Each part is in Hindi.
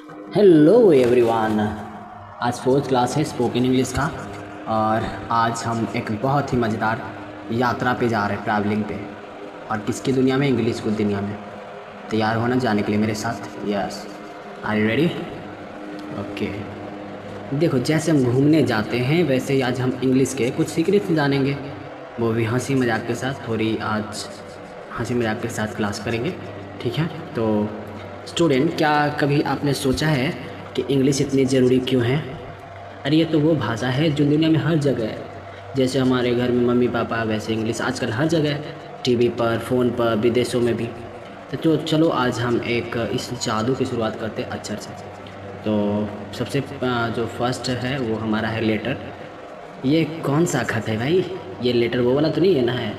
Hello everyone. आज फोर्थ क्लास है स्पोकन इंग्लिश का। और आज हम एक बहुत ही मज़ेदार यात्रा पे जा रहे हैं, ट्रैवलिंग पे। और किसकी दुनिया में? इंग्लिश की दुनिया में। तैयार होना जाने के लिए मेरे साथ? Yes, are you ready? Okay. देखो, जैसे हम घूमने जाते हैं वैसे ही आज हम इंग्लिश के कुछ सीक्रेट्स जानेंगे, वो भी हंसी मजाक के साथ। थोड़ी आज हंसी मजाक के साथ क्लास करेंगे, ठीक है? तो स्टूडेंट, क्या कभी आपने सोचा है कि इंग्लिश इतनी ज़रूरी क्यों है? अरे ये तो वो भाषा है जो दुनिया में हर जगह है। जैसे हमारे घर में मम्मी पापा, वैसे इंग्लिश आजकल हर जगह है, टीवी पर, फ़ोन पर, विदेशों में भी। तो चलो आज हम एक इस जादू की शुरुआत करते हैं अक्षर से। तो सबसे जो फर्स्ट है वो हमारा है लेटर। ये कौन सा खत है भाई? ये लेटर वो वाला तो नहीं है ना, है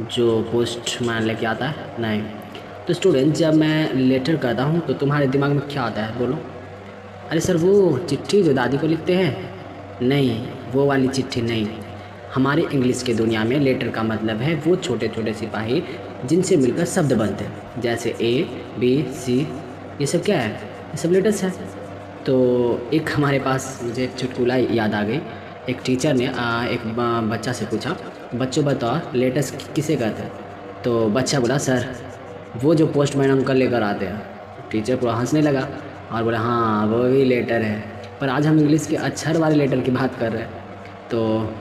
जो पोस्टमैन लेके आता है? नहीं। तो स्टूडेंट, जब मैं लेटर करता हूँ तो तुम्हारे दिमाग में क्या आता है, बोलो? अरे सर, वो चिट्ठी जो दादी को लिखते हैं? नहीं, वो वाली चिट्ठी नहीं। हमारे इंग्लिश के दुनिया में लेटर का मतलब है वो छोटे छोटे सिपाही जिनसे मिलकर शब्द बनते हैं, जैसे ए, बी, सी। ये सब क्या है? ये सब लेटर्स है। तो एक हमारे पास, मुझे एक चुटकुला याद आ गई। एक टीचर ने एक बच्चा से पूछा, बच्चों बताओ लेटर्स किसे कहते हैं? तो बच्चा बोला, सर वो जो पोस्टमैन अंकल लेकर आते हैं। टीचर पूरा हंसने लगा और बोला, हाँ वो भी लेटर है, पर आज हम इंग्लिश के अक्षर वाले लेटर की बात कर रहे हैं। तो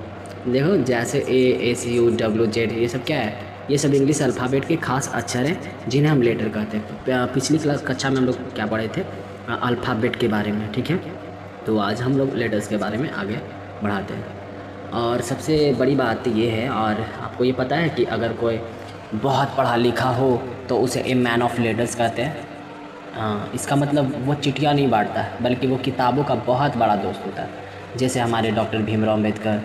देखो, जैसे ए, एस, यू, डब्ल्यू, जेड, ये सब क्या है? ये सब इंग्लिश अल्फ़ाबेट के खास अक्षर हैं जिन्हें हम लेटर कहते हैं। पिछली क्लास कक्षा में हम लोग क्या पढ़े थे? अल्फ़ाबेट के बारे में, ठीक है? तो आज हम लोग लेटर्स के बारे में आगे बढ़ाते हैं। और सबसे बड़ी बात ये है, और आपको ये पता है कि अगर कोई बहुत पढ़ा लिखा हो तो उसे ए मैन ऑफ लेटर्स कहते हैं। हाँ, इसका मतलब वो चिट्ठियाँ नहीं बांटता है, बल्कि वो किताबों का बहुत बड़ा दोस्त होता है। जैसे हमारे डॉक्टर भीमराव अम्बेडकर,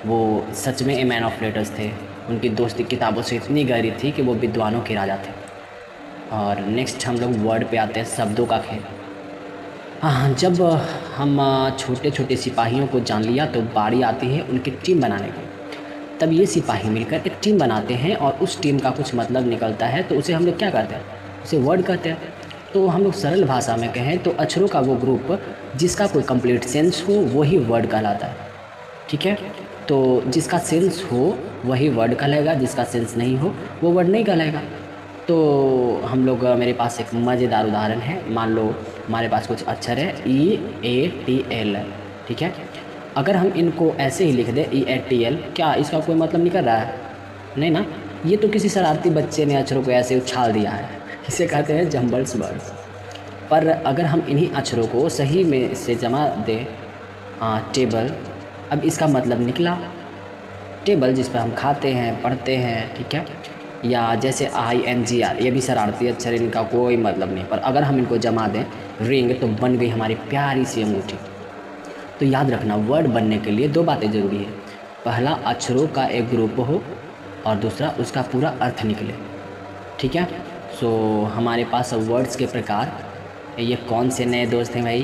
वो सच में ए मैन ऑफ लेटर्स थे। उनकी दोस्ती किताबों से इतनी गहरी थी कि वो विद्वानों के राजा थे। और नेक्स्ट हम लोग वर्ड पे आते हैं, शब्दों का खेल। हाँ, जब हम छोटे छोटे सिपाहियों को जान लिया तो बारी आती है उनकी टीम बनाने की। तब ये सिपाही मिलकर एक टीम बनाते हैं और उस टीम का कुछ मतलब निकलता है, तो उसे हम लोग क्या कहते हैं? उसे वर्ड कहते हैं। तो हम लोग सरल भाषा में कहें तो अक्षरों का वो ग्रुप जिसका कोई कंप्लीट सेंस हो वही वर्ड कहलाता है, ठीक है? तो जिसका सेंस हो वही वर्ड कहलाएगा, जिसका सेंस नहीं हो वो वर्ड नहीं कहलाएगा। तो हम लोग, मेरे पास एक मज़ेदार उदाहरण है। मान लो हमारे पास कुछ अक्षर है, ई, ए, टी, एल, ठीक है? अगर हम इनको ऐसे ही लिख दें ई, ए, टी, एल, क्या इसका कोई मतलब निकल रहा है? नहीं ना। ये तो किसी शरारती बच्चे ने अक्षरों को ऐसे उछाल दिया है। इसे कहते हैं जम्बल्स वर्ड्स। पर अगर हम इन्हीं अक्षरों को सही में से जमा दें, टेबल, अब इसका मतलब निकला टेबल, जिस पर हम खाते हैं, पढ़ते हैं, ठीक है? या जैसे INGR, ये भी शरारती अक्षर, इनका कोई मतलब नहीं, पर अगर हम इनको जमा दें रिंग, तो बन गई हमारी प्यारी सी अंगूठी। तो याद रखना, वर्ड बनने के लिए दो बातें ज़रूरी है। पहला, अक्षरों का एक ग्रुप हो, और दूसरा, उसका पूरा अर्थ निकले, ठीक है? सो हमारे पास वर्ड्स के प्रकार, ये कौन से नए दोस्त हैं भाई?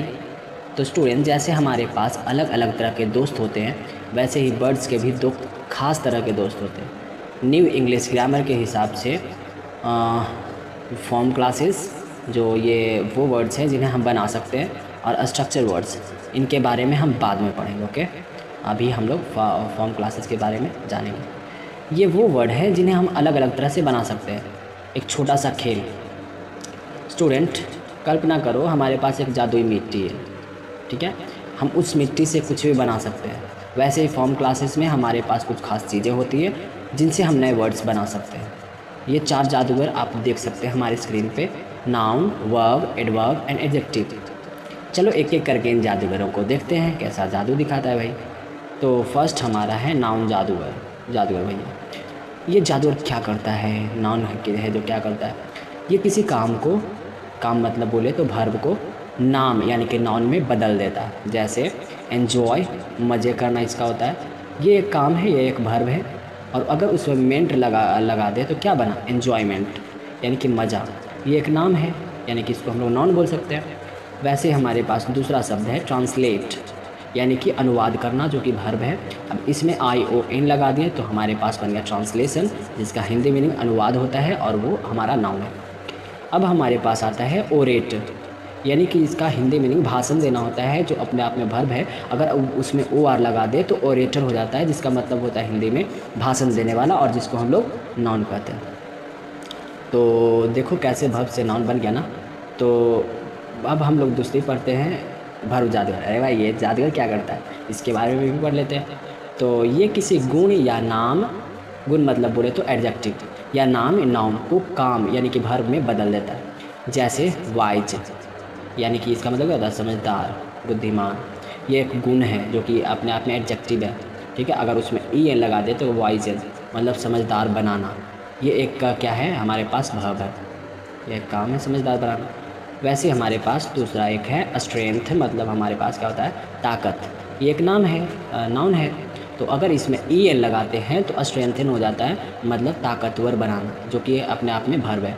तो स्टूडेंट, जैसे हमारे पास अलग अलग तरह के दोस्त होते हैं, वैसे ही वर्ड्स के भी दो खास तरह के दोस्त होते हैं। न्यू इंग्लिश ग्रामर के हिसाब से फॉर्म क्लासेस, जो ये वो वर्ड्स हैं जिन्हें हम बना सकते हैं, और स्ट्रक्चर वर्ड्स, इनके बारे में हम बाद में पढ़ेंगे, ओके? अभी हम लोग फॉर्म क्लासेस के बारे में जानेंगे। ये वो वर्ड हैं जिन्हें हम अलग अलग तरह से बना सकते हैं। एक छोटा सा खेल। स्टूडेंट, कल्पना करो हमारे पास एक जादुई मिट्टी है, ठीक है? हम उस मिट्टी से कुछ भी बना सकते हैं। वैसे ही फॉर्म क्लासेस में हमारे पास कुछ खास चीज़ें होती है जिनसे हम नए वर्ड्स बना सकते हैं। ये 4 जादूगर आप देख सकते हैं हमारी स्क्रीन पे: noun, verb, adverb and adjective. चलो एक एक करके इन जादूगरों को देखते हैं कैसा जादू दिखाता है भाई। तो फर्स्ट हमारा है नाउन जादूगर। जादूगर भैया, ये जादूगर क्या करता है? नाउन है जो क्या करता है? ये किसी काम को, काम मतलब बोले तो वर्ब को नाम यानी कि नाउन में बदल देता है। जैसे एन्जॉय, मज़े करना इसका होता है। ये एक काम है, ये एक वर्ब है, और अगर उसमें मेंट लगा दे तो क्या बना? एन्जॉयमेंट, यानी कि मज़ा। ये एक नाम है, यानी कि इसको हम लोग नाउन बोल सकते हैं। वैसे हमारे पास दूसरा शब्द है ट्रांसलेट, यानी कि अनुवाद करना, जो कि वर्ब है। अब इसमें ION लगा दिए तो हमारे पास बन गया ट्रांसलेशन, जिसका हिंदी मीनिंग अनुवाद होता है, और वो हमारा नाउन है। अब हमारे पास आता है ओरेट, यानी कि इसका हिंदी मीनिंग भाषण देना होता है, जो अपने आप में वर्ब है। अगर उसमें ओ आर लगा दे तो ओरेटर हो जाता है, जिसका मतलब होता है हिंदी में भाषण देने वाला, और जिसको हम लोग नाउन कहते हैं। तो देखो कैसे वर्ब से नाउन बन गया ना। तो अब हम लोग दूसरी पढ़ते हैं वर्ब जादूगर। अरे भाई ये जादूगर क्या करता है, इसके बारे में भी पढ़ लेते हैं। तो ये किसी गुण या नाम, गुण मतलब बोले तो एडजेक्टिव, या नाम नाउन को काम यानी कि वर्ब में बदल देता है। जैसे वाइज, यानी कि इसका मतलब क्या होता है, समझदार, बुद्धिमान। ये एक गुण है जो कि अपने आप में एडजेक्टिव है, ठीक है। अगर उसमें ई एन लगा दे तो वाइज मतलब समझदार बनाना। ये एक का क्या है, हमारे पास वर्ब है, ये एक काम है समझदार बनाना। वैसे हमारे पास दूसरा एक है स्ट्रेंथ, मतलब हमारे पास क्या होता है, ताकत। ये एक नाम है, नाउन है। तो अगर इसमें ई एन लगाते हैं तो स्ट्रेंथन हो जाता है, मतलब ताकतवर बनाना, जो कि अपने आप में वर्ब है।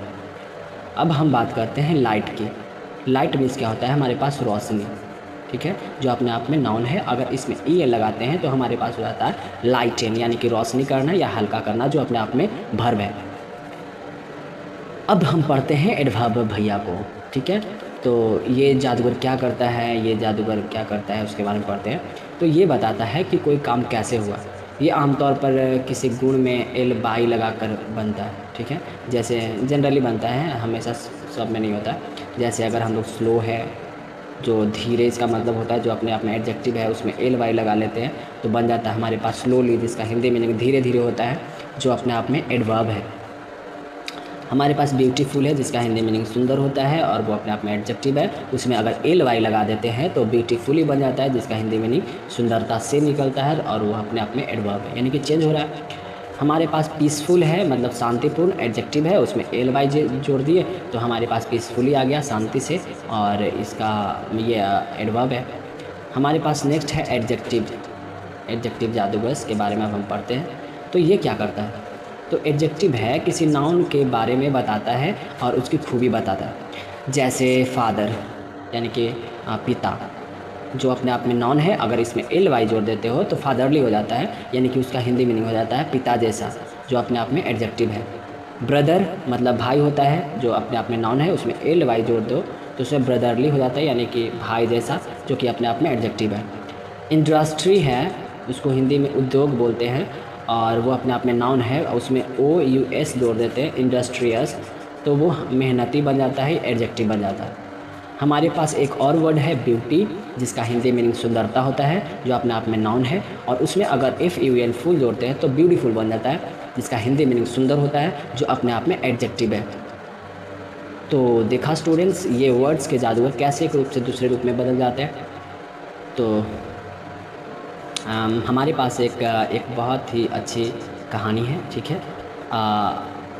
अब हम बात करते हैं लाइट की। लाइट मीन्स क्या होता है, हमारे पास रोशनी, ठीक है, जो अपने आप में नाउन है। अगर इसमें ई एन लगाते हैं तो हमारे पास हो जाता है लाइटन, यानी कि रोशनी करना या हल्का करना, जो अपने आप में वर्ब है। अब हम पढ़ते हैं एडवर्ब भैया को, ठीक है। तो ये जादूगर क्या करता है, ये जादूगर क्या करता है उसके बारे में पढ़ते हैं। तो ये बताता है कि कोई काम कैसे हुआ। ये आमतौर पर किसी गुण में एल बाई लगा कर बनता है, ठीक है। जैसे जनरली बनता है, हमेशा सब में नहीं होता। जैसे अगर हम लोग स्लो है, जो धीरे इसका मतलब होता है, जो अपने आप में एडजेक्टिव है, उसमें एल वाई लगा लेते हैं तो बन जाता है हमारे पास स्लोली, जिसका हिंदी मीनिंग धीरे धीरे होता है, जो अपने आप में एडवर्ब है। हमारे पास ब्यूटीफुल है, जिसका हिंदी मीनिंग सुंदर होता है, और वो अपने आप में एडजेक्टिव है। उसमें अगर एल वाई लगा देते हैं तो ब्यूटीफुली बन जाता है, जिसका हिंदी मीनिंग सुंदरता से निकलता है, और वो अपने आप में एडवर्ब है, यानी कि चेंज हो रहा है। हमारे पास पीसफुल है, मतलब शांतिपूर्ण, एडजेक्टिव है, उसमें एल वाई जोड़ दिए तो हमारे पास पीसफुली आ गया, शांति से, और इसका ये एडवर्ब है। हमारे पास नेक्स्ट है एडजेक्टिव। एडजेक्टिव जादूगर के बारे में अब हम पढ़ते हैं। तो ये क्या करता है, तो एडजेक्टिव है, किसी नाउन के बारे में बताता है और उसकी खूबी बताता है। जैसे फादर, यानी कि पिता, जो अपने आप में नाउन है। अगर इसमें एल वाई जोड़ देते हो तो फादरली हो जाता है, यानी कि उसका हिंदी मीनिंग हो जाता है पिता जैसा, जो अपने आप में एडजेक्टिव है। ब्रदर मतलब भाई होता है, जो अपने आप में नाउन है, उसमें एल वाई जोड़ दो तो उसमें ब्रदरली हो जाता है, यानी कि भाई जैसा, जो कि अपने आप में एडजेक्टिव है। इंडस्ट्री है, उसको हिंदी में उद्योग बोलते हैं, और वो अपने आप में नाउन है, और उसमें ओ यू एस जोड़ देते हैं, इंडस्ट्रियस, तो वो मेहनती बन जाता है, एडजेक्टिव बन जाता है। हमारे पास एक और वर्ड है ब्यूटी, जिसका हिंदी मीनिंग सुंदरता होता है, जो अपने आप में नाउन है, और उसमें अगर एफ यू एल फुल जोड़ते हैं तो ब्यूटीफुल बन जाता है, जिसका हिंदी मीनिंग सुंदर होता है, जो अपने आप में एडजेक्टिव है। तो देखा स्टूडेंट्स, ये वर्ड्स के जादूगर कैसे एक रूप से दूसरे रूप में बदल जाते हैं। तो हमारे पास एक बहुत ही अच्छी कहानी है, ठीक है।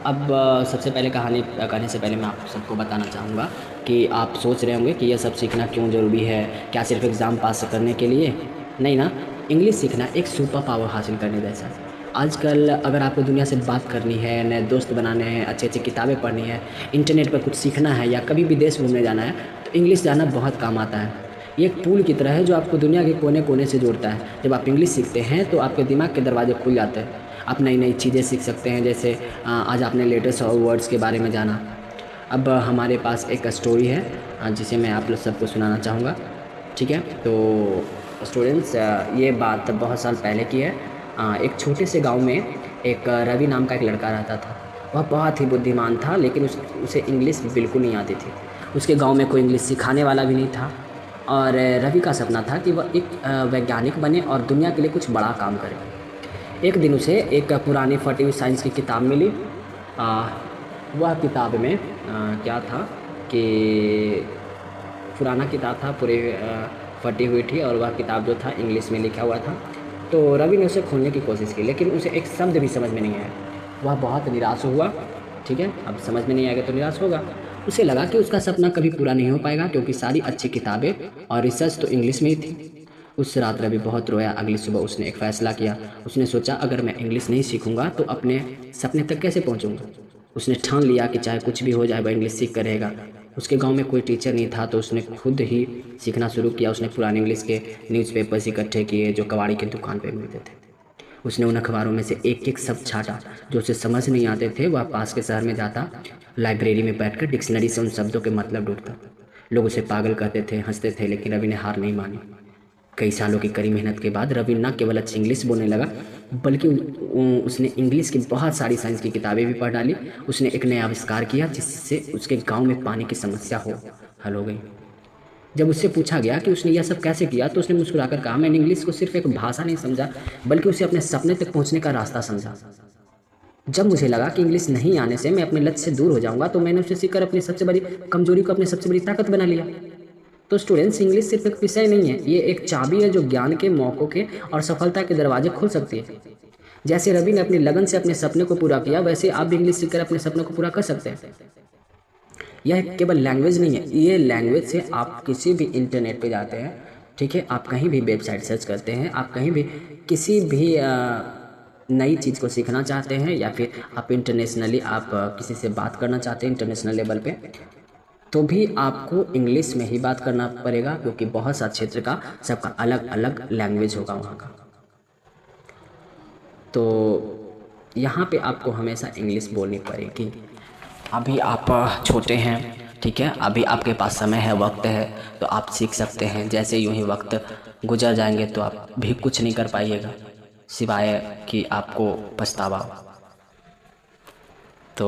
अब सबसे पहले कहानी करने से पहले मैं आप सबको बताना चाहूँगा कि आप सोच रहे होंगे कि यह सब सीखना क्यों ज़रूरी है, क्या सिर्फ एग्ज़ाम पास करने के लिए? नहीं ना, इंग्लिश सीखना एक सुपर पावर हासिल करने जैसा है। आजकल अगर आपको दुनिया से बात करनी है, नए दोस्त बनाने हैं, अच्छी अच्छी किताबें पढ़नी है, इंटरनेट पर कुछ सीखना है, या कभी विदेश घूमने जाना है, तो इंग्लिश जाना बहुत काम आता है। ये एक पुल की तरह है जो आपको दुनिया के कोने कोने से जोड़ता है। जब आप इंग्लिश सीखते हैं तो आपके दिमाग के दरवाजे खुल जाते हैं, आप नई नई चीज़ें सीख सकते हैं। जैसे आज आपने लेटेस्ट वर्ड्स के बारे में जाना। अब हमारे पास एक स्टोरी है जिसे मैं आप लोग सबको सुनाना चाहूँगा, ठीक है। तो स्टूडेंट्स, ये बात बहुत साल पहले की है। एक छोटे से गांव में एक रवि नाम का एक लड़का रहता था। वह बहुत ही बुद्धिमान था, लेकिन उसे इंग्लिश बिल्कुल नहीं आती थी। उसके गांव में कोई इंग्लिश सिखाने वाला भी नहीं था, और रवि का सपना था कि वह एक वैज्ञानिक बने और दुनिया के लिए कुछ बड़ा काम करे। एक दिन उसे एक पुरानी फटी हुई साइंस की किताब मिली। वह किताब में क्या था कि पुराना किताब था, पूरी फटी हुई थी, और वह किताब जो था इंग्लिश में लिखा हुआ था। तो रवि ने उसे खोलने की कोशिश की, लेकिन उसे एक शब्द भी समझ में नहीं आया। वह बहुत निराश हुआ, ठीक है। अब समझ में नहीं आएगा तो निराश होगा। उसे लगा कि उसका सपना कभी पूरा नहीं हो पाएगा, क्योंकि सारी अच्छी किताबें और रिसर्च तो इंग्लिश में ही थी। उस रात रवि बहुत रोया। अगली सुबह उसने एक फ़ैसला किया। उसने सोचा, अगर मैं इंग्लिश नहीं सीखूंगा तो अपने सपने तक कैसे पहुंचूंगा। उसने ठान लिया कि चाहे कुछ भी हो जाए वह इंग्लिश सीख कर रहेगा। उसके गांव में कोई टीचर नहीं था, तो उसने खुद ही सीखना शुरू किया। उसने पुराने इंग्लिश के न्यूज़पेपर्स इकट्ठे किए जो कबाड़ी की दुकान पर मिलते थे। उसने उन अखबारों में से एक एक शब्द छाटा जो उसे समझ नहीं आते थे। वह पास के शहर में जाता, लाइब्रेरी में बैठकर डिक्शनरी से उन शब्दों के मतलब ढूंढता। लोग उसे पागल कहते थे, हंसते थे, लेकिन रवि ने हार नहीं मानी। कई सालों की कड़ी मेहनत के बाद रवि न केवल अच्छी इंग्लिश बोलने लगा, बल्कि उसने इंग्लिश की बहुत सारी साइंस की किताबें भी पढ़ डाली। उसने एक नया आविष्कार किया जिससे उसके गांव में पानी की समस्या हल हो गई। जब उससे पूछा गया कि उसने यह सब कैसे किया, तो उसने मुस्कुराकर कहा, मैंने इंग्लिश को सिर्फ एक भाषा नहीं समझा, बल्कि उसे अपने सपने तक पहुंचने का रास्ता समझा। जब मुझे लगा कि इंग्लिश नहीं आने से मैं अपने लक्ष्य से दूर हो जाऊंगा, तो मैंने उसे सीखकर अपनी सबसे बड़ी कमजोरी को अपनी सबसे बड़ी ताकत बना लिया। तो स्टूडेंट्स, इंग्लिश सिर्फ एक विषय नहीं है, ये एक चाबी है जो ज्ञान के, मौक़ों के और सफलता के दरवाजे खोल सकती है। जैसे रवि ने अपनी लगन से अपने सपने को पूरा किया, वैसे आप भी इंग्लिश सीखकर अपने सपनों को पूरा कर सकते हैं। यह केवल लैंग्वेज नहीं है, ये लैंग्वेज से आप किसी भी इंटरनेट पे जाते हैं, ठीक है, आप कहीं भी वेबसाइट सर्च करते हैं, आप कहीं भी किसी भी नई चीज़ को सीखना चाहते हैं, या फिर आप इंटरनेशनली आप किसी से बात करना चाहते हैं इंटरनेशनल लेवल पे, तो भी आपको इंग्लिश में ही बात करना पड़ेगा, क्योंकि बहुत सा क्षेत्र का सबका अलग अलग लैंग्वेज होगा वहाँ का। तो यहाँ पे आपको हमेशा इंग्लिश बोलनी पड़ेगी। अभी आप छोटे हैं, ठीक है, अभी आपके पास समय है, वक्त है, तो आप सीख सकते हैं। जैसे यूँ ही वक्त गुजर जाएंगे तो आप भी कुछ नहीं कर पाइएगा, सिवाय कि आपको पछतावा। तो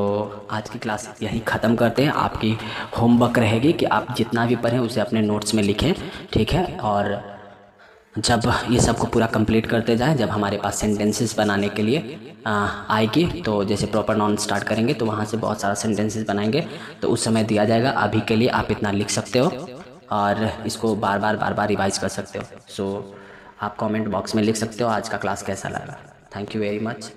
आज की क्लास यही ख़त्म करते हैं। आपकी होमवर्क रहेगी कि आप जितना भी पढ़ें उसे अपने नोट्स में लिखें, ठीक है। और जब ये सब को पूरा कंप्लीट करते जाएं, जब हमारे पास सेंटेंसेस बनाने के लिए आएगी, तो जैसे प्रॉपर नाउन स्टार्ट करेंगे तो वहाँ से बहुत सारा सेंटेंसेस बनाएंगे, तो उस समय दिया जाएगा। अभी के लिए आप इतना लिख सकते हो और इसको बार बार रिवाइज कर सकते हो। सो आप कमेंट बॉक्स में लिख सकते हो आज का क्लास कैसा लगा। Thank you very much.